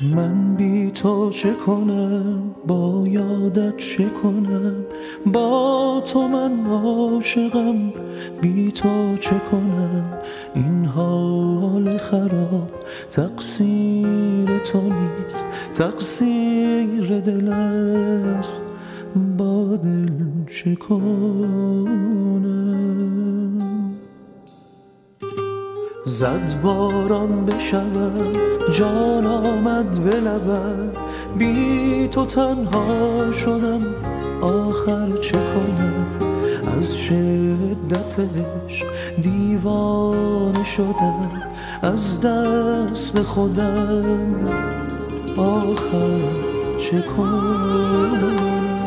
من بی تو چه کنم، با یادت چه کنم، با تو من عاشقم، بی تو چه کنم. این حال خراب تقصیر تو نیست، تقصیر دل است، با دل چه کنم. زد باران به شبم، جان آمد به لبم، بی تو تنها شدم، آخر چه کنم. از شدت عشق دیوانه شدم، از دست خودم آخر چه کنم.